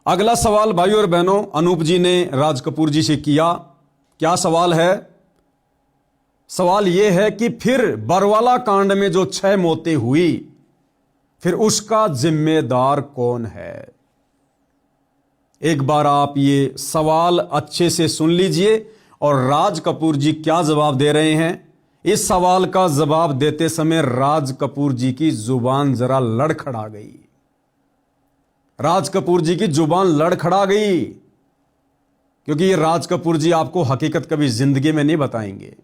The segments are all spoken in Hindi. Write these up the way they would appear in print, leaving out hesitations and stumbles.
अगला सवाल भाई और बहनों अनूप जी ने राज कपूर जी से किया। क्या सवाल है? सवाल यह है कि फिर बरवाला कांड में जो 6 मौतें हुई, फिर उसका जिम्मेदार कौन है? एक बार आप ये सवाल अच्छे से सुन लीजिए और राज कपूर जी क्या जवाब दे रहे हैं। इस सवाल का जवाब देते समय राज कपूर जी की जुबान जरा लड़खड़ा गई। राज कपूर जी की जुबान लड़खड़ा गई, क्योंकि ये राज कपूर जी आपको हकीकत कभी जिंदगी में नहीं बताएंगे,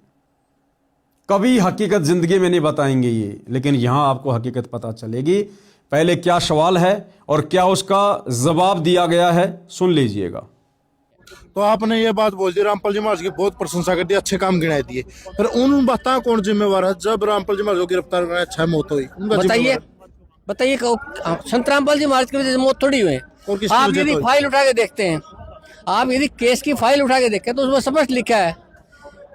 कभी हकीकत जिंदगी में नहीं बताएंगे ये, लेकिन यहां आपको हकीकत पता चलेगी। पहले क्या सवाल है और क्या उसका जवाब दिया गया है, सुन लीजिएगा। तो आपने ये बात बोल दी, रामपाल जी महाराज की बहुत प्रशंसा कर दी, अच्छे काम गिनाए दिए, पर उन बता कौन जिम्मेवार है जब रामपाल जी महाराज को गिरफ्तार करना 6 मौत हुई? उनका बताइए बताइए संत रामपाल जी महाराज की वजह से मौत थोड़ी हुई। और किसकी आप वजह यदि से? फाइल उठा के देखते हैं, आप यदि केस की फाइल उठा के देखें तो उसमें स्पष्ट लिखा है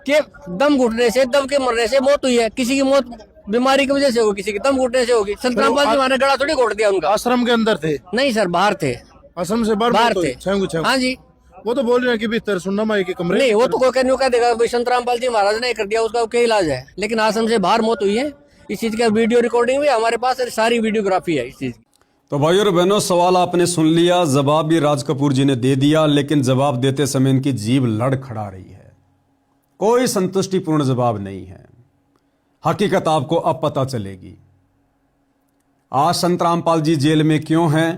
कि दम घुटने से, दब के मरने से मौत हुई है। किसी की मौत बीमारी की वजह से होगी, किसी की दम घुटने से होगी। संत रामपाल जी महाराज ने गला थोड़ी घोट दिया उनका। आश्रम के अंदर थे? नहीं सर, बाहर थे। आश्रम से बाहर थे। हाँ जी, वो तो बोल रहे हैं कि भीतर सुनना माई के कमरे। नहीं, वो तो कोई कहने कह देगा भाई संत रामपाल जी महाराज ने कर दिया, उसका क्या इलाज है। लेकिन आश्रम से बाहर मौत हुई है। इस चीज का वीडियो रिकॉर्डिंग भी हमारे पास, सारी वीडियोग्राफी है इस चीज की। तो भाई और बहनों, सवाल आपने सुन लिया, जवाब भी राज कपूर जी ने दे दिया, लेकिन जवाब देते समय इनकी जीभ लड़खड़ा रही है। कोई संतुष्टिपूर्ण जवाब नहीं है। हकीकत आपको अब पता चलेगी। आज संत रामपाल जी जेल में क्यों हैं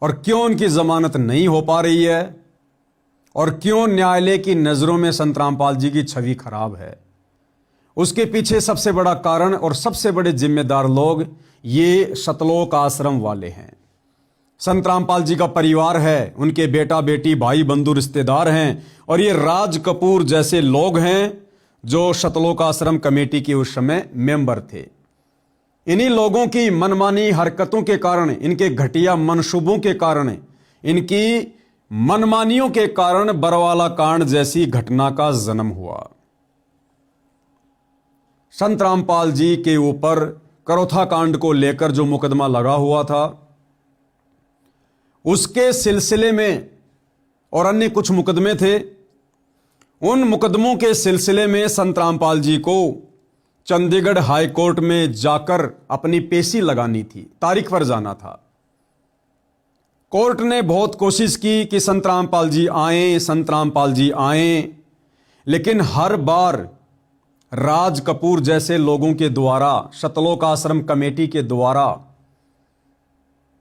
और क्यों उनकी जमानत नहीं हो पा रही है और क्यों न्यायालय की नजरों में संत रामपाल जी की छवि खराब है। उसके पीछे सबसे बड़ा कारण और सबसे बड़े जिम्मेदार लोग ये सतलोक आश्रम वाले हैं। संत रामपाल जी का परिवार है, उनके बेटा बेटी भाई बंधु रिश्तेदार हैं, और ये राज कपूर जैसे लोग हैं जो सतलोक आश्रम कमेटी के उस समय मेंबर थे। इन्हीं लोगों की मनमानी हरकतों के कारण, इनके घटिया मनसूबों के कारण, इनकी मनमानियों के कारण बरवाला कांड जैसी घटना का जन्म हुआ। संत रामपाल जी के ऊपर करोथा कांड को लेकर जो मुकदमा लगा हुआ था, उसके सिलसिले में और अन्य कुछ मुकदमे थे। उन मुकदमों के सिलसिले में संत रामपाल जी को चंडीगढ़ हाई कोर्ट में जाकर अपनी पेशी लगानी थी, तारीख पर जाना था। कोर्ट ने बहुत कोशिश की कि संत रामपाल जी आए, संत रामपाल जी आए, लेकिन हर बार राज कपूर जैसे लोगों के द्वारा, सतलोक आश्रम कमेटी के द्वारा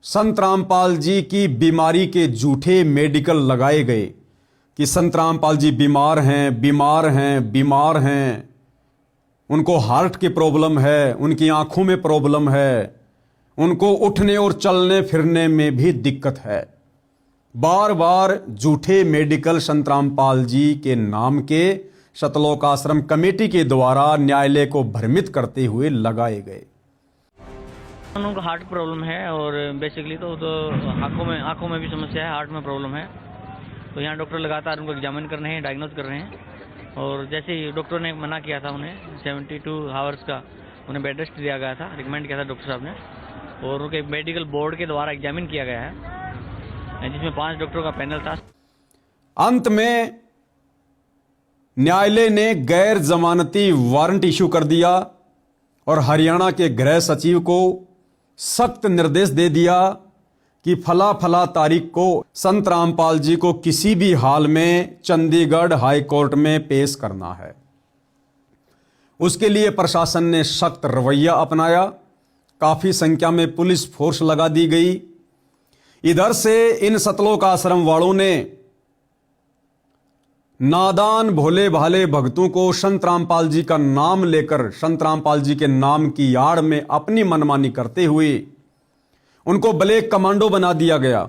संत रामपाल जी की बीमारी के झूठे मेडिकल लगाए गए कि संत रामपाल जी बीमार हैं, बीमार हैं, बीमार हैं, उनको हार्ट की प्रॉब्लम है, उनकी आंखों में प्रॉब्लम है, उनको उठने और चलने फिरने में भी दिक्कत है। बार बार झूठे मेडिकल संत रामपाल जी के नाम के सतलोक आश्रम कमेटी के द्वारा न्यायालय को भ्रमित करते हुए लगाए गए। उनको हार्ट प्रॉब्लम है और बेसिकली तो आंखों में भी समस्या है, हार्ट में प्रॉब्लम है। तो यहाँ डॉक्टर लगातार उनको एग्जामिन कर रहे हैं, डायग्नोज कर रहे हैं। और जैसे ही डॉक्टर ने मना किया था, उन्हें 72 आवर्स का उन्हें बेड रेस्ट दिया गया था, रिकमेंड किया था डॉक्टर साहब ने, और उनके मेडिकल बोर्ड के द्वारा एग्जामिन किया गया है, जिसमें 5 डॉक्टरों का पैनल था। अंत में न्यायालय ने गैर जमानती वारंट इशू कर दिया और हरियाणा के गृह सचिव को सख्त निर्देश दे दिया कि फला फला तारीख को संत रामपाल जी को किसी भी हाल में चंडीगढ़ हाई कोर्ट में पेश करना है। उसके लिए प्रशासन ने सख्त रवैया अपनाया, काफी संख्या में पुलिस फोर्स लगा दी गई। इधर से इन सतलोक आश्रम वालों ने नादान भोले भाले भक्तों को संत रामपाल जी का नाम लेकर, संत रामपाल जी के नाम की आड़ में अपनी मनमानी करते हुए उनको ब्लैक कमांडो बना दिया गया,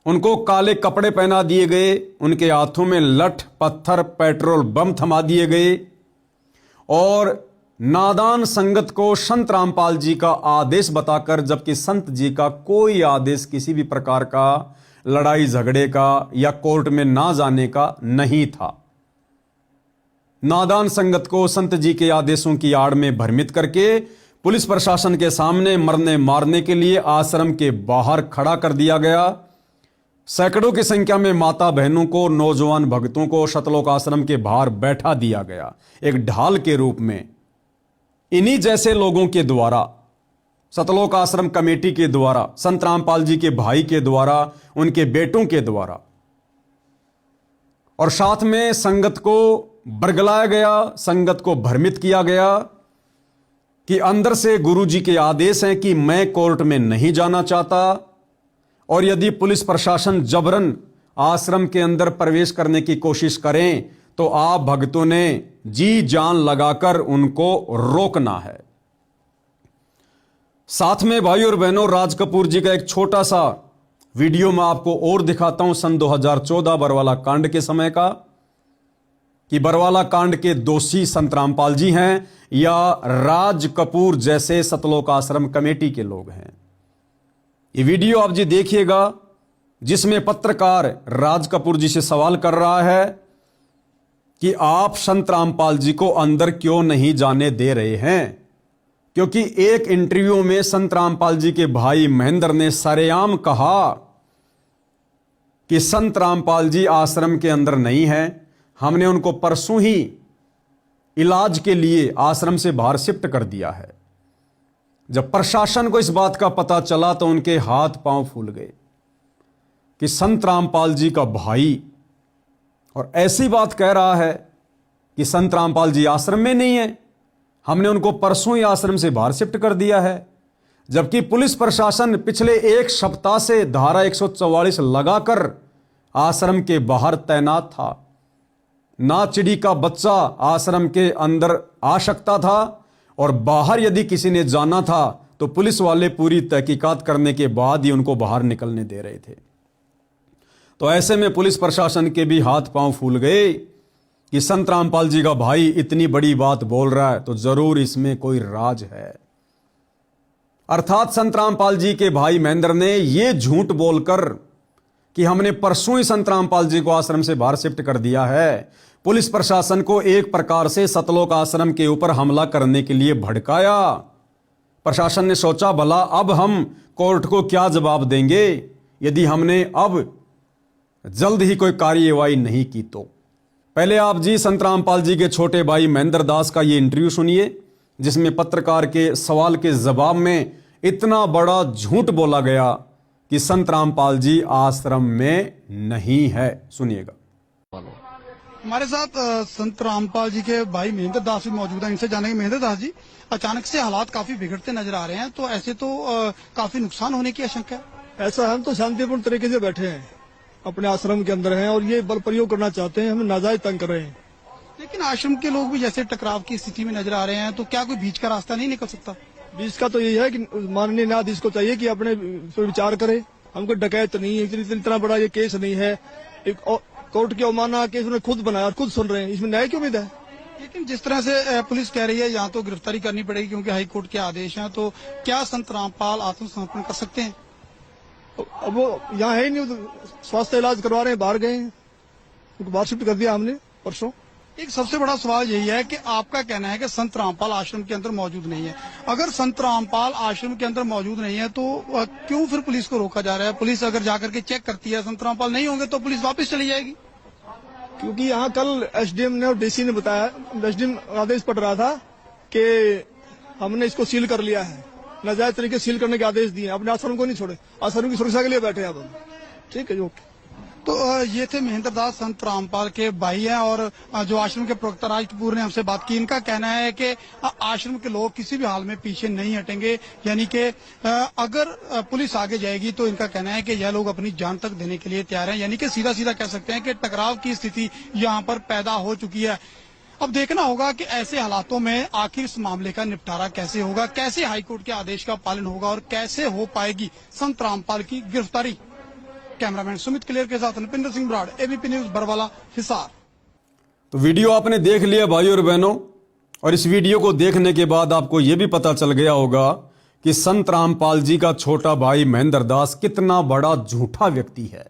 उनको काले कपड़े पहना दिए गए, उनके हाथों में लठ पत्थर पेट्रोल बम थमा दिए गए और नादान संगत को संत रामपाल जी का आदेश बताकर, जबकि संत जी का कोई आदेश किसी भी प्रकार का लड़ाई झगड़े का या कोर्ट में ना जाने का नहीं था, नादान संगत को संत जी के आदेशों की आड़ में भ्रमित करके पुलिस प्रशासन के सामने मरने मारने के लिए आश्रम के बाहर खड़ा कर दिया गया। सैकड़ों की संख्या में माता बहनों को, नौजवान भक्तों को सतलोक आश्रम के बाहर बैठा दिया गया, एक ढाल के रूप में। इन्हीं जैसे लोगों के द्वारा, सतलोक आश्रम कमेटी के द्वारा, संत रामपाल जी के भाई के द्वारा, उनके बेटों के द्वारा, और साथ में संगत को बरगलाया गया, संगत को भ्रमित किया गया कि अंदर से गुरुजी के आदेश हैं कि मैं कोर्ट में नहीं जाना चाहता, और यदि पुलिस प्रशासन जबरन आश्रम के अंदर प्रवेश करने की कोशिश करें तो आप भक्तों ने जी जान लगाकर उनको रोकना है। साथ में भाई और बहनों, राज कपूर जी का एक छोटा सा वीडियो मैं आपको और दिखाता हूं, सन 2014 बरवाला कांड के समय का, कि बरवाला कांड के दोषी संत रामपाल जी हैं या राज कपूर जैसे सतलोक आश्रम कमेटी के लोग हैं। ये वीडियो आप जी देखिएगा, जिसमें पत्रकार राज कपूर जी से सवाल कर रहा है कि आप संत रामपाल जी को अंदर क्यों नहीं जाने दे रहे हैं, क्योंकि एक इंटरव्यू में संत रामपाल जी के भाई महेंद्र ने सरेआम कहा कि संत रामपाल जी आश्रम के अंदर नहीं है, हमने उनको परसों ही इलाज के लिए आश्रम से बाहर शिफ्ट कर दिया है। जब प्रशासन को इस बात का पता चला तो उनके हाथ पांव फूल गए कि संत रामपाल जी का भाई और ऐसी बात कह रहा है कि संत रामपाल जी आश्रम में नहीं है, हमने उनको परसों ही आश्रम से बाहर शिफ्ट कर दिया है। जबकि पुलिस प्रशासन पिछले एक सप्ताह से धारा 144 लगाकर आश्रम के बाहर तैनात था। ना चिड़ी का बच्चा आश्रम के अंदर आ सकता था, और बाहर यदि किसी ने जाना था तो पुलिस वाले पूरी तहकीकात करने के बाद ही उनको बाहर निकलने दे रहे थे। तो ऐसे में पुलिस प्रशासन के भी हाथ पांव फूल गए कि संत रामपाल जी का भाई इतनी बड़ी बात बोल रहा है तो जरूर इसमें कोई राज है। अर्थात संत रामपाल जी के भाई महेंद्र ने यह झूठ बोलकर कि हमने परसों ही संत रामपाल जी को आश्रम से बाहर शिफ्ट कर दिया है, पुलिस प्रशासन को एक प्रकार से सतलोक आश्रम के ऊपर हमला करने के लिए भड़काया। प्रशासन ने सोचा भला अब हम कोर्ट को क्या जवाब देंगे यदि हमने अब जल्द ही कोई कार्यवाही नहीं की तो। पहले आप जी संत रामपाल जी के छोटे भाई महेंद्र दास का ये इंटरव्यू सुनिए, जिसमें पत्रकार के सवाल के जवाब में इतना बड़ा झूठ बोला गया कि संत रामपाल जी आश्रम में नहीं है। सुनिएगा। हमारे साथ संत रामपाल जी के भाई महेंद्र दास भी मौजूद हैं। इनसे जानेंगे, महेंद्र दास जी, अचानक से हालात काफी बिगड़ते नजर आ रहे हैं, तो ऐसे तो काफी नुकसान होने की आशंका है। ऐसा हम तो शांतिपूर्ण तरीके से बैठे हैं, अपने आश्रम के अंदर हैं और ये बल प्रयोग करना चाहते हैं, हमें नाजायज तंग कर रहे हैं। लेकिन आश्रम के लोग भी जैसे टकराव की स्थिति में नजर आ रहे हैं, तो क्या कोई बीच का रास्ता नहीं निकल सकता? बीच का तो यही है कि माननीय न्यायाधीश को चाहिए कि अपने पर विचार करे। हमको डकैत नहीं है, इतना बड़ा ये केस नहीं है, एक कोर्ट की अवमानना केस उन्होंने खुद बनाया और खुद सुन रहे हैं, इसमें न्याय की उम्मीद है। लेकिन जिस तरह से पुलिस कह रही है यहाँ तो गिरफ्तारी करनी पड़ेगी क्योंकि हाई कोर्ट के आदेश हैं, तो क्या संत रामपाल आत्मसमर्पण कर सकते हैं? अब वो यहाँ है ही नहीं, स्वास्थ्य इलाज करवा रहे हैं, बाहर गए हैं, उनको बाहर शिफ्ट कर दिया हमने परसों। एक सबसे बड़ा सवाल यही है कि आपका कहना है कि संत रामपाल आश्रम के अंदर मौजूद नहीं है। अगर संत रामपाल आश्रम के अंदर मौजूद नहीं है तो क्यों फिर पुलिस को रोका जा रहा है? पुलिस अगर जाकर के चेक करती है संत रामपाल नहीं होंगे तो पुलिस वापस चली जाएगी। क्योंकि यहाँ कल एसडीएम ने और डीसी ने बताया, एसडीएम आदेश पड़ रहा था कि हमने इसको सील कर लिया है, नाजायज तरीके से सील करने के आदेश दिए, अपने आश्रम को नहीं छोड़े, आश्रम की सुरक्षा के लिए बैठे हैं अब हम। ठीक है, ओके। तो ये थे महेंद्र दास, संत रामपाल के भाई हैं, और जो आश्रम के प्रवक्ता राज कपूर ने हमसे बात की। इनका कहना है कि आश्रम के लोग किसी भी हाल में पीछे नहीं हटेंगे, यानी कि अगर पुलिस आगे जाएगी तो इनका कहना है कि यह लोग अपनी जान तक देने के लिए तैयार हैं। यानी कि सीधा सीधा कह सकते हैं कि टकराव की स्थिति यहाँ पर पैदा हो चुकी है। अब देखना होगा कि ऐसे हालातों में आखिर इस मामले का निपटारा कैसे होगा, कैसे हाईकोर्ट के आदेश का पालन होगा और कैसे हो पाएगी संत रामपाल की गिरफ्तारी। कैमरामैन सुमित क्लियर के साथ नपिंदर सिंह ब्राड, एबीपी न्यूज, बरवाला, हिसार। तो वीडियो आपने देख लिया भाई और बहनों, और इस वीडियो को देखने के बाद आपको यह भी पता चल गया होगा कि संत रामपाल जी का छोटा भाई महेंद्र दास कितना बड़ा झूठा व्यक्ति है।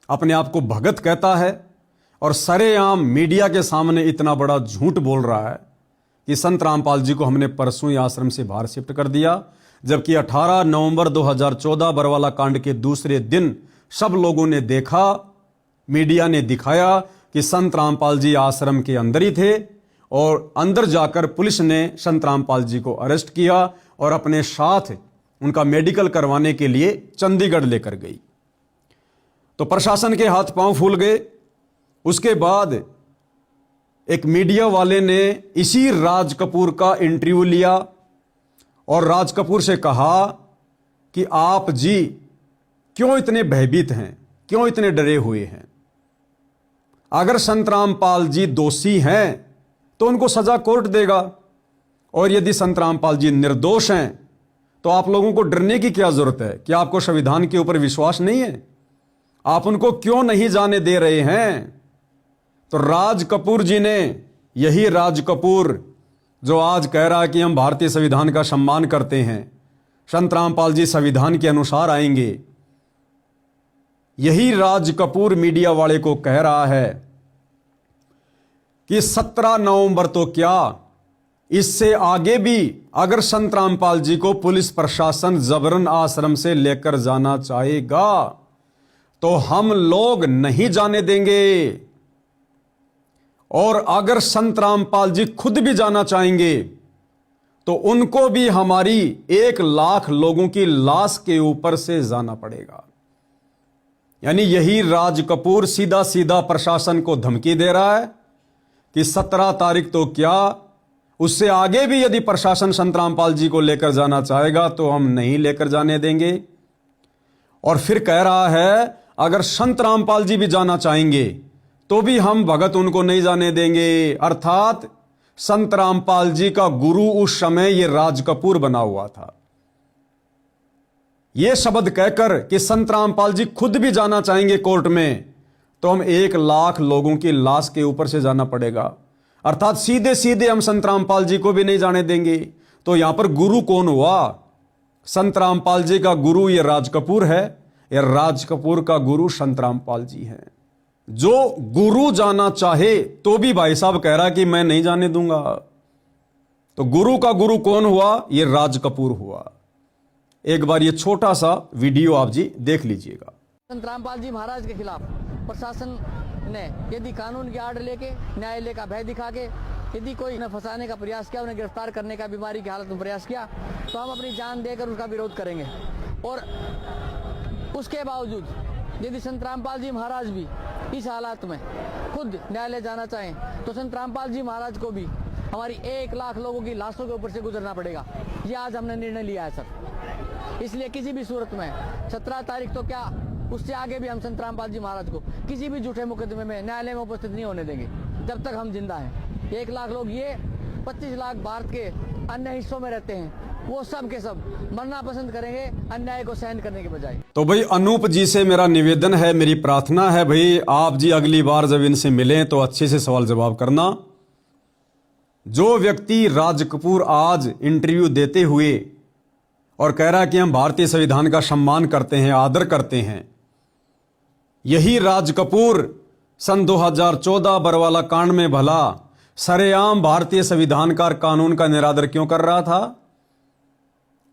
अपने आप को भगत कहता है और सरेआम मीडिया के सामने इतना बड़ा झूठ बोल रहा है कि संत रामपाल जी को हमने परसों ही आश्रम से बाहर शिफ्ट कर दिया, जबकि 18 नवंबर 2014 बरवाला कांड के दूसरे दिन सब लोगों ने देखा, मीडिया ने दिखाया कि संत रामपाल जी आश्रम के अंदर ही थे और अंदर जाकर पुलिस ने संत रामपाल जी को अरेस्ट किया और अपने साथ उनका मेडिकल करवाने के लिए चंडीगढ़ लेकर गई। तो प्रशासन के हाथ पांव फूल गए। उसके बाद एक मीडिया वाले ने इसी राज कपूर का इंटरव्यू लिया और राज कपूर से कहा कि आप जी क्यों इतने भयभीत हैं, क्यों इतने डरे हुए हैं? अगर संत रामपाल जी दोषी हैं तो उनको सजा कोर्ट देगा, और यदि संत रामपाल जी निर्दोष हैं तो आप लोगों को डरने की क्या जरूरत है? कि आपको संविधान के ऊपर विश्वास नहीं है? आप उनको क्यों नहीं जाने दे रहे हैं? तो राज कपूर जी ने, यही राज कपूर जो आज कह रहा है कि हम भारतीय संविधान का सम्मान करते हैं, संत रामपाल जी संविधान के अनुसार आएंगे, यही राज कपूर मीडिया वाले को कह रहा है कि 17 नवंबर तो क्या, इससे आगे भी अगर संत रामपाल जी को पुलिस प्रशासन जबरन आश्रम से लेकर जाना चाहेगा तो हम लोग नहीं जाने देंगे, और अगर संत रामपाल जी खुद भी जाना चाहेंगे तो उनको भी हमारी 1 लाख लोगों की लाश के ऊपर से जाना पड़ेगा। यानी यही राज कपूर सीधा सीधा प्रशासन को धमकी दे रहा है कि 17 तारीख तो क्या, उससे आगे भी यदि प्रशासन संत रामपाल जी को लेकर जाना चाहेगा तो हम नहीं लेकर जाने देंगे। और फिर कह रहा है अगर संत रामपाल जी भी जाना चाहेंगे तो भी हम भगत उनको नहीं जाने देंगे। अर्थात संत रामपाल जी का गुरु उस समय ये राज कपूर बना हुआ था। ये शब्द कहकर कि संत रामपाल जी खुद भी जाना चाहेंगे कोर्ट में तो हम 1 लाख लोगों की लाश के ऊपर से जाना पड़ेगा। अर्थात सीधे सीधे हम संत रामपाल जी को भी नहीं जाने देंगे। तो यहां पर गुरु कौन हुआ? संत रामपाल जी का गुरु ये राज कपूर है, ये राज कपूर का गुरु संत रामपाल जी हैं। जो गुरु जाना चाहे तो भी भाई साहब कह रहा कि मैं नहीं जाने दूंगा। तो गुरु का गुरु कौन हुआ? ये राज कपूर हुआ। एक बार ये छोटा सा वीडियो आप जी देख लीजिएगा। संत रामपाल जी महाराज के खिलाफ प्रशासन ने यदि कानून की आड़ लेके, न्यायालय का भय दिखा के यदि कोई उन्हें फंसाने का प्रयास किया, उन्हें गिरफ्तार करने का बीमारी की हालत में प्रयास किया तो हम अपनी जान देकर उसका विरोध करेंगे। और उसके बावजूद यदि संत रामपाल जी महाराज भी इस हालात में खुद न्यायालय जाना चाहें तो संत रामपाल जी महाराज को भी हमारी 1 लाख लोगों की लाशों के ऊपर से गुजरना पड़ेगा। ये आज हमने निर्णय लिया है सर। इसलिए किसी भी सूरत में 17 तारीख तो क्या, उससे आगे भी हम संत रामपाल जी महाराज को किसी भी झूठे मुकदमे में न्यायालय में उपस्थित नहीं होने देंगे जब तक हम जिंदा हैं। 1 लाख लोग, ये 25 लाख भारत के अन्य हिस्सों में रहते हैं, वो सब के सब मरना पसंद करेंगे अन्याय को सहन करने के बजाय। तो भाई अनूप जी से मेरा निवेदन है, मेरी प्रार्थना है भाई आप जी अगली बार जब इनसे मिलें तो अच्छे से सवाल जवाब करना। जो व्यक्ति राज कपूर आज इंटरव्यू देते हुए और कह रहा है कि हम भारतीय संविधान का सम्मान करते हैं, आदर करते हैं, यही राज कपूर सन 2014 बरवाला कांड में भला सरेआम भारतीय संविधान का कानून का निरादर क्यों कर रहा था?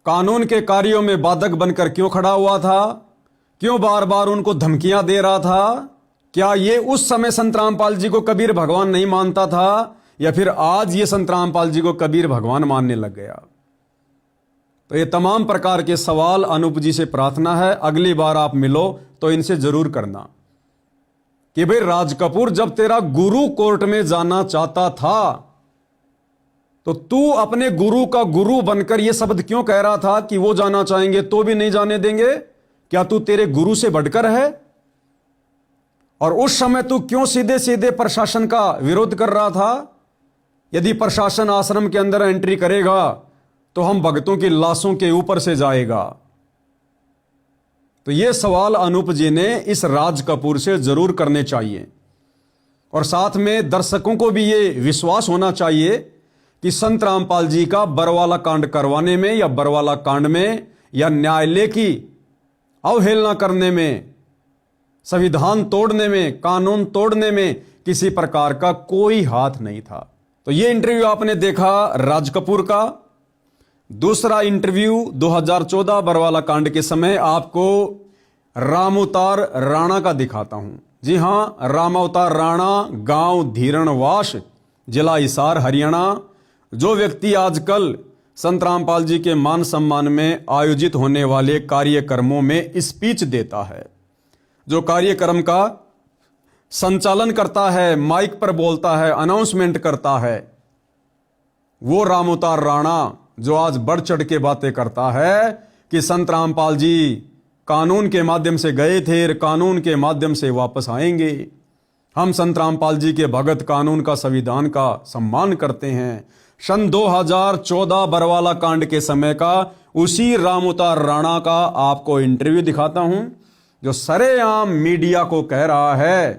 कानून के कार्यों में बाधक बनकर क्यों खड़ा हुआ था? क्यों बार बार उनको धमकियां दे रहा था? क्या ये उस समय संत रामपाल जी को कबीर भगवान नहीं मानता था या फिर आज ये संत रामपाल जी को कबीर भगवान मानने लग गया? तो ये तमाम प्रकार के सवाल अनूप जी से प्रार्थना है अगली बार आप मिलो तो इनसे जरूर करना कि भाई राज कपूर जब तेरा गुरु कोर्ट में जाना चाहता था तो तू अपने गुरु का गुरु बनकर यह शब्द क्यों कह रहा था कि वो जाना चाहेंगे तो भी नहीं जाने देंगे? क्या तू तेरे गुरु से बढ़कर है? और उस समय तू क्यों सीधे सीधे प्रशासन का विरोध कर रहा था? यदि प्रशासन आश्रम के अंदर एंट्री करेगा तो हम भक्तों की लाशों के ऊपर से जाएगा। तो यह सवाल अनूप जी ने इस राज कपूर से जरूर करने चाहिए और साथ में दर्शकों को भी यह विश्वास होना चाहिए कि संत रामपाल जी का बरवाला कांड करवाने में या बरवाला कांड में या न्यायालय की अवहेलना करने में, संविधान तोड़ने में, कानून तोड़ने में किसी प्रकार का कोई हाथ नहीं था। तो यह इंटरव्यू आपने देखा राज कपूर का। दूसरा इंटरव्यू 2014 बरवाला कांड के समय आपको रामावतार राणा का दिखाता हूं। जी हां, रामावतार राणा, गांव धीरणवास, जिला हिसार, हरियाणा। जो व्यक्ति आजकल संत रामपाल जी के मान सम्मान में आयोजित होने वाले कार्यक्रमों में स्पीच देता है, जो कार्यक्रम का संचालन करता है, माइक पर बोलता है, अनाउंसमेंट करता है, वो रामावतार राणा जो आज बढ़ चढ़ के बातें करता है कि संत रामपाल जी कानून के माध्यम से गए थे, कानून के माध्यम से वापस आएंगे। हम संत रामपाल जी के भगत, कानून का, संविधान का सम्मान करते हैं। सन 2014 बरवाला कांड के समय का उसी रामावतार राणा का आपको इंटरव्यू दिखाता हूं, जो सरेआम मीडिया को कह रहा है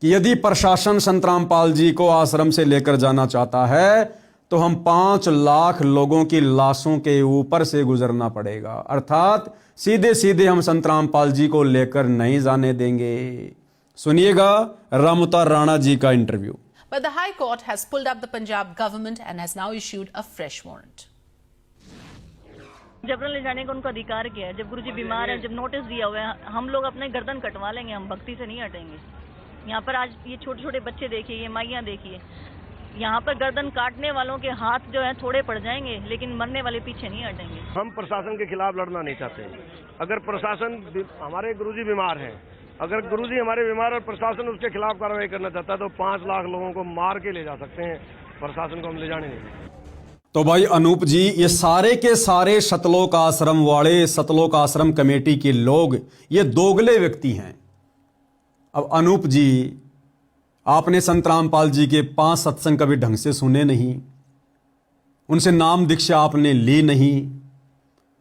कि यदि प्रशासन संत रामपाल जी को आश्रम से लेकर जाना चाहता है तो हम 5 लाख लोगों की लाशों के ऊपर से गुजरना पड़ेगा, अर्थात सीधे सीधे हम संत रामपाल जी को लेकर नहीं जाने देंगे। सुनिएगा रामावतार राणा जी का interview. But the High Court has pulled up the Punjab government and has now issued a fresh warrant. जबरन ले जाने का उनका अधिकार क्या है? जब गुरुजी बीमार हैं, जब नोटिस दिया हुआ है, हम लोग अपने गर्दन कटवा लेंगे, हम भक्ति से नहीं हटेंगे। यहाँ पर आज ये छोटे छोटे बच्चे देखिए, ये माइयाँ देखिए, यहाँ पर गर्दन काटने वालों के हाथ जो है थोड़े पड़ जाएंगे, लेकिन मरने वाले पीछे नहीं हटेंगे। हम प्रशासन के खिलाफ लड़ना नहीं चाहते। अगर प्रशासन, हमारे गुरुजी बीमार हैं, अगर गुरुजी हमारे बीमार और प्रशासन उसके खिलाफ कार्रवाई करना चाहता है तो 5 लाख लोगों को मार के ले जा सकते हैं, प्रशासन को हम ले जाने नहीं। तो भाई अनूप जी, ये सारे के सारे सतलोक आश्रम वाले, सतलोक आश्रम कमेटी के लोग ये दोगले व्यक्ति हैं। अब अनूप जी, आपने संत रामपाल जी के 5 सत्संग कभी ढंग से सुने नहीं, उनसे नाम दीक्षा आपने ली नहीं,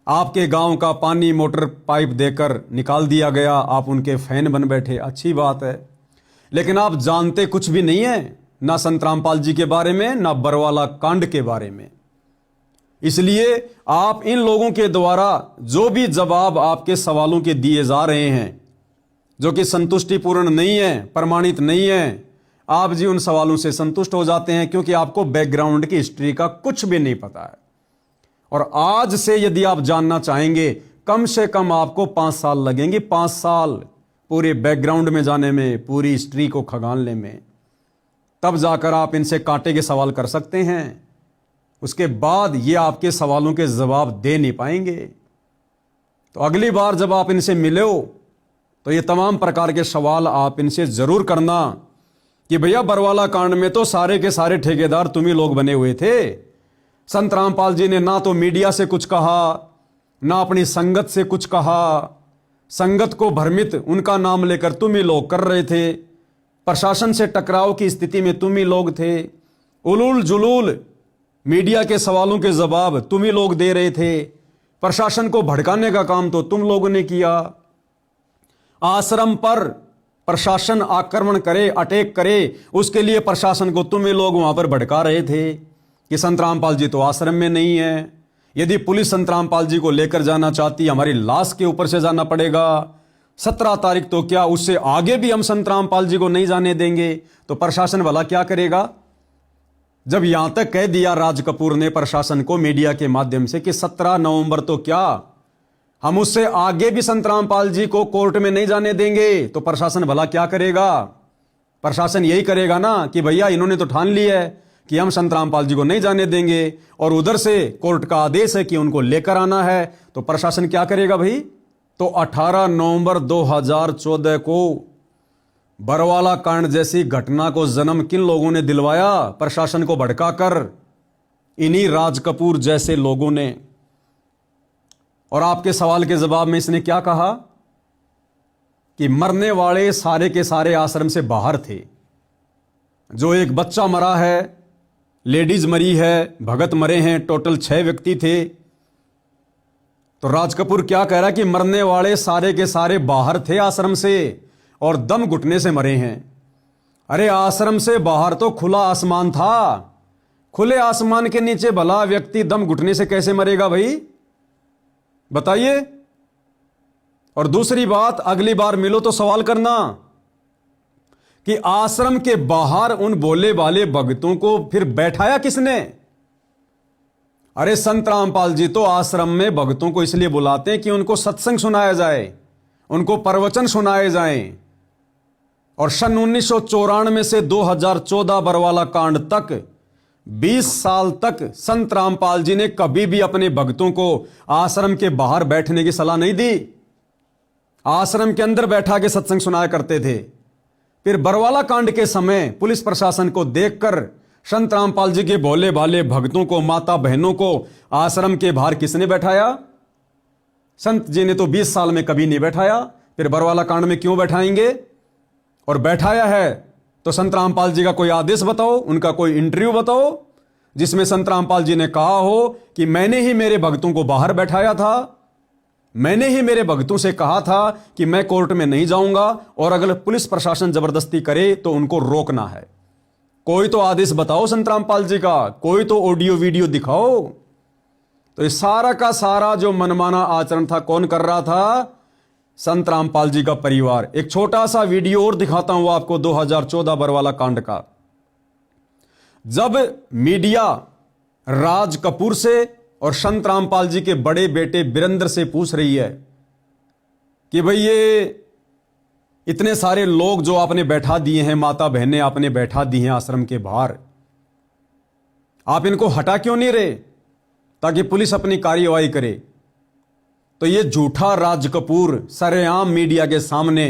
आपके गांव का पानी मोटर पाइप देकर निकाल दिया गया, आप उनके फैन बन बैठे, अच्छी बात है, लेकिन आप जानते कुछ भी नहीं है, ना संत रामपाल जी के बारे में, ना बरवाला कांड के बारे में। इसलिए आप इन लोगों के द्वारा जो भी जवाब आपके सवालों के दिए जा रहे हैं, जो कि संतुष्टिपूर्ण नहीं है, प्रमाणित नहीं है, आप जी उन सवालों से संतुष्ट हो जाते हैं, क्योंकि आपको बैकग्राउंड की हिस्ट्री का कुछ भी नहीं पता है। और आज से यदि आप जानना चाहेंगे, कम से कम आपको 5 साल लगेंगे, 5 साल पूरे बैकग्राउंड में जाने में, पूरी हिस्ट्री को खंगालने में, तब जाकर आप इनसे कांटे के सवाल कर सकते हैं। उसके बाद ये आपके सवालों के जवाब दे नहीं पाएंगे। तो अगली बार जब आप इनसे मिले हो तो ये तमाम प्रकार के सवाल आप इनसे जरूर करना कि भैया बरवाला कांड में तो सारे के सारे ठेकेदार तुम ही लोग बने हुए थे। संत रामपाल जी ने ना तो मीडिया से कुछ कहा, ना अपनी संगत से कुछ कहा, संगत को भ्रमित उनका नाम लेकर तुम ही लोग कर रहे थे, प्रशासन से टकराव की स्थिति में तुम ही लोग थे, उलूल जुलूल मीडिया के सवालों के जवाब तुम ही लोग दे रहे थे, प्रशासन को भड़काने का काम तो तुम लोगों ने किया, आश्रम पर प्रशासन आक्रमण करे, अटैक करे, उसके लिए प्रशासन को तुम ही लोग वहां पर भड़का रहे थे कि संत रामपाल जी तो आश्रम में नहीं है, यदि पुलिस संत रामपाल जी को लेकर जाना चाहती हमारी लाश के ऊपर से जाना पड़ेगा, 17 तारीख तो क्या उससे आगे भी हम संत रामपाल जी को नहीं जाने देंगे। तो प्रशासन वाला क्या करेगा? जब यहां तक कह दिया राज कपूर ने प्रशासन को मीडिया के माध्यम से कि 17 नवंबर तो क्या हम उससे आगे भी संत रामपाल जी को कोर्ट में नहीं जाने देंगे, तो प्रशासन भला क्या करेगा? प्रशासन यही करेगा ना कि भैया इन्होंने तो ठान लिया है कि हम संत रामपाल जी को नहीं जाने देंगे, और उधर से कोर्ट का आदेश है कि उनको लेकर आना है, तो प्रशासन क्या करेगा भाई? तो 18 नवंबर 2014 को बरवाला कांड जैसी घटना को जन्म किन लोगों ने दिलवाया? प्रशासन को भड़काकर, इन्हीं राज कपूर जैसे लोगों ने। और आपके सवाल के जवाब में इसने क्या कहा कि मरने वाले सारे के सारे आश्रम से बाहर थे, जो एक बच्चा मरा है, लेडीज मरी है, भगत मरे हैं, टोटल 6 व्यक्ति थे। तो राज कपूर क्या कह रहा है कि मरने वाले सारे के सारे बाहर थे आश्रम से और दम घुटने से मरे हैं। अरे आश्रम से बाहर तो खुला आसमान था, खुले आसमान के नीचे भला व्यक्ति दम घुटने से कैसे मरेगा भाई? बताइए। और दूसरी बात, अगली बार मिलो तो सवाल करना कि आश्रम के बाहर उन बोले वाले भक्तों को फिर बैठाया किसने? अरे संत रामपाल जी तो आश्रम में भक्तों को इसलिए बुलाते हैं कि उनको सत्संग सुनाया जाए, उनको प्रवचन सुनाए जाएं। और सन 1994 से 2014 बरवाला कांड तक 20 साल तक संत रामपाल जी ने कभी भी अपने भक्तों को आश्रम के बाहर बैठने की सलाह नहीं दी। आश्रम के अंदर बैठा के सत्संग सुनाया करते थे। फिर बरवाला कांड के समय पुलिस प्रशासन को देखकर संत रामपाल जी के भोले भाले भक्तों को, माता बहनों को आश्रम के बाहर किसने बैठाया? संत जी ने तो 20 साल में कभी नहीं बैठाया, फिर बरवाला कांड में क्यों बैठाएंगे? और बैठाया है तो संत रामपाल जी का कोई आदेश बताओ, उनका कोई इंटरव्यू बताओ जिसमें संत रामपाल जी ने कहा हो कि मैंने ही मेरे भक्तों को बाहर बैठाया था, मैंने ही मेरे भक्तों से कहा था कि मैं कोर्ट में नहीं जाऊंगा और अगर पुलिस प्रशासन जबरदस्ती करे तो उनको रोकना है। कोई तो आदेश बताओ संत रामपाल जी का, कोई तो ऑडियो वीडियो दिखाओ। तो ये सारा का सारा जो मनमाना आचरण था कौन कर रहा था? संत रामपाल जी का परिवार। एक छोटा सा वीडियो और दिखाता हूं आपको 2014 बरवाला कांड का। जब मीडिया राज कपूर से और संत रामपाल जी के बड़े बेटे वीरेंद्र से पूछ रही है कि भाई ये इतने सारे लोग जो आपने बैठा दिए हैं, माता बहनें आपने बैठा दी हैं आश्रम के बाहर, आप इनको हटा क्यों नहीं रहे ताकि पुलिस अपनी कार्यवाही करे? तो ये झूठा राज कपूर सरेआम मीडिया के सामने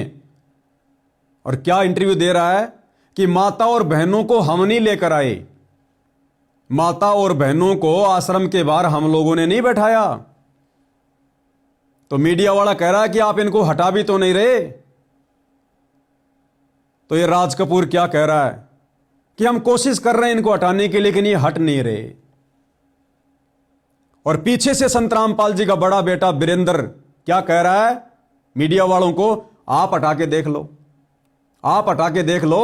और क्या इंटरव्यू दे रहा है कि माता और बहनों को हम नहीं लेकर आए, माता और बहनों को आश्रम के बाहर हम लोगों ने नहीं बैठाया। तो मीडिया वाला कह रहा है कि आप इनको हटा भी तो नहीं रहे। तो ये राज कपूर क्या कह रहा है कि हम कोशिश कर रहे हैं इनको हटाने के लिए, लेकिन ये हट नहीं रहे। और पीछे से संत रामपाल जी का बड़ा बेटा वीरेंद्र क्या कह रहा है मीडिया वालों को? आप हटा के देख लो, आप हटा के देख लो।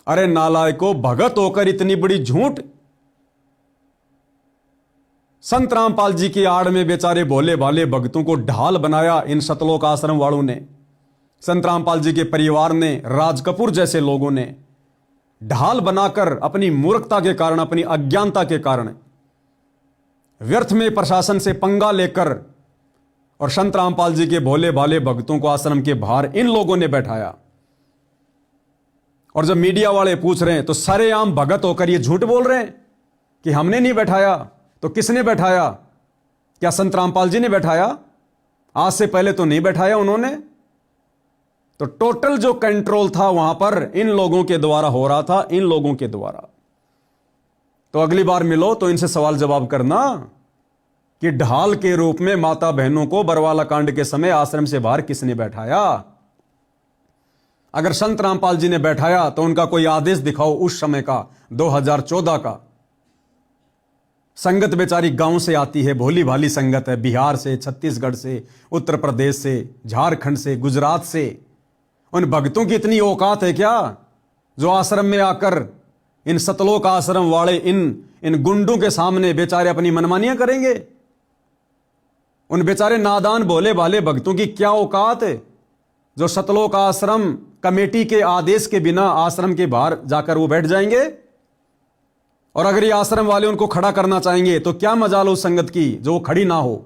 अरे नालायको, भगत होकर इतनी बड़ी झूठ। संत रामपाल जी की आड़ में बेचारे भोले भाले भक्तों को ढाल बनाया इन सतलोक आश्रम वालों ने, संत रामपाल जी के परिवार ने, राज कपूर जैसे लोगों ने ढाल बनाकर अपनी मूर्खता के कारण, अपनी अज्ञानता के कारण व्यर्थ में प्रशासन से पंगा लेकर और संत रामपाल जी के भोले भाले भक्तों को आश्रम के बाहर इन लोगों ने बैठाया। और जब मीडिया वाले पूछ रहे हैं तो सरेआम भगत होकर ये झूठ बोल रहे हैं कि हमने नहीं बैठाया। तो किसने बैठाया? क्या संत रामपाल जी ने बैठाया? आज से पहले तो नहीं बैठाया उन्होंने। तो टोटल जो कंट्रोल था वहां पर इन लोगों के द्वारा हो रहा था, इन लोगों के द्वारा। तो अगली बार मिलो तो इनसे सवाल जवाब करना कि ढाल के रूप में माता बहनों को बरवाला कांड के समय आश्रम से बाहर किसने बैठाया? अगर संत रामपाल जी ने बैठाया तो उनका कोई आदेश दिखाओ उस समय का, 2014 का। संगत बेचारी गांव से आती है, भोली भाली संगत है, बिहार से, छत्तीसगढ़ से, उत्तर प्रदेश से, झारखंड से, गुजरात से। उन भक्तों की इतनी औकात है क्या जो आश्रम में आकर इन सतलोक आश्रम वाले इन गुंडों के सामने बेचारे अपनी मनमानियां करेंगे? उन बेचारे नादान भोले भाले भक्तों की क्या औकात है जो सतलोक आश्रम कमेटी के आदेश के बिना आश्रम के बाहर जाकर वो बैठ जाएंगे? और अगर ये आश्रम वाले उनको खड़ा करना चाहेंगे तो क्या मजाल उस संगत की जो खड़ी ना हो।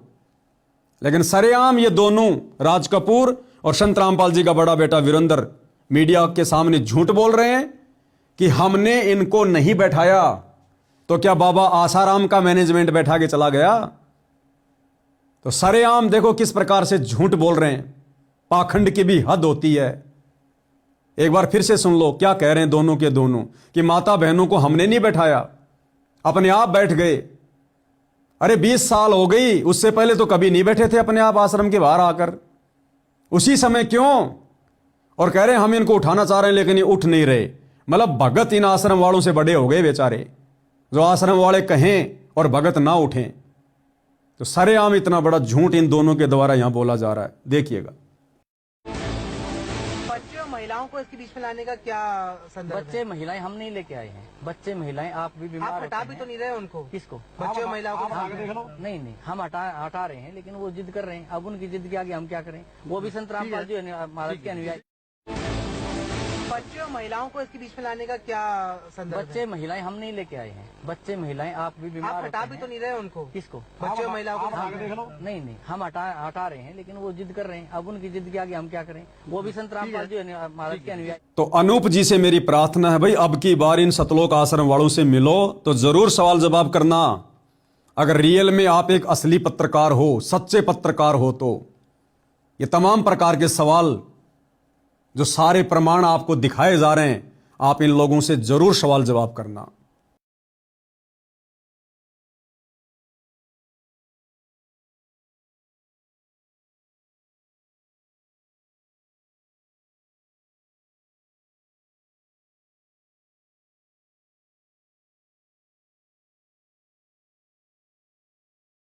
लेकिन सरेआम ये दोनों, राज कपूर और संत रामपाल जी का बड़ा बेटा वीरेंद्र, मीडिया के सामने झूठ बोल रहे हैं कि हमने इनको नहीं बैठाया। तो क्या बाबा आसाराम का मैनेजमेंट बैठा के चला गया? तो सरेआम देखो किस प्रकार से झूठ बोल रहे हैं। पाखंड की भी हद होती है। एक बार फिर से सुन लो क्या कह रहे हैं दोनों के दोनों कि माता बहनों को हमने नहीं बैठाया, अपने आप बैठ गए। अरे 20 साल हो गई, उससे पहले तो कभी नहीं बैठे थे अपने आप आश्रम के बाहर आकर। उसी समय क्यों? और कह रहे हैं हम इनको उठाना चाह रहे हैं लेकिन ये उठ नहीं रहे। मतलब भगत इन आश्रम वालों से बड़े हो गए बेचारे, जो आश्रम वाले कहें और भगत ना उठें। तो सरेआम इतना बड़ा झूठ इन दोनों के द्वारा यहां बोला जा रहा है, देखिएगा। बच्चे और महिलाओं को इसके बीच में लाने का क्या संदर्भ? बच्चे महिलाएं हम नहीं लेके आए हैं, बच्चे महिलाएं आप भी बीमार आप हटा भी तो नहीं रहे उनको? किसको? बच्चे और महिलाओं को नहीं नहीं, हम हटा रहे हैं, लेकिन वो जिद कर रहे हैं। अब उनकी जिद के आगे हम क्या करें? वो भी संत रामपाल जी महाराज के अनुयायी। बच्चे और महिलाओं को इसके बीच में लाने का क्या संदर्भ है? बच्चे महिलाएं हम नहीं लेके आए हैं, बच्चे महिलाएं आप भी आप बीमार हटा रहते भी हैं। तो नहीं रहे उनको, किसको? बच्चे और महिलाओं को। नहीं नहीं, हम हटा रहे हैं, लेकिन वो जिद कर रहे हैं। अब उनकी जिद के आगे हम क्या करें? वो भी संत रामपाल जो है महाराज के अनुयायी। तो अनूप जी से मेरी प्रार्थना है भाई, अब की बार इन सतलोक आश्रम वालों से मिलो तो जरूर सवाल जवाब करना। अगर रियल में आप एक असली पत्रकार हो, सच्चे पत्रकार हो, तो ये तमाम प्रकार के सवाल जो सारे प्रमाण आपको दिखाए जा रहे हैं, आप इन लोगों से जरूर सवाल जवाब करना।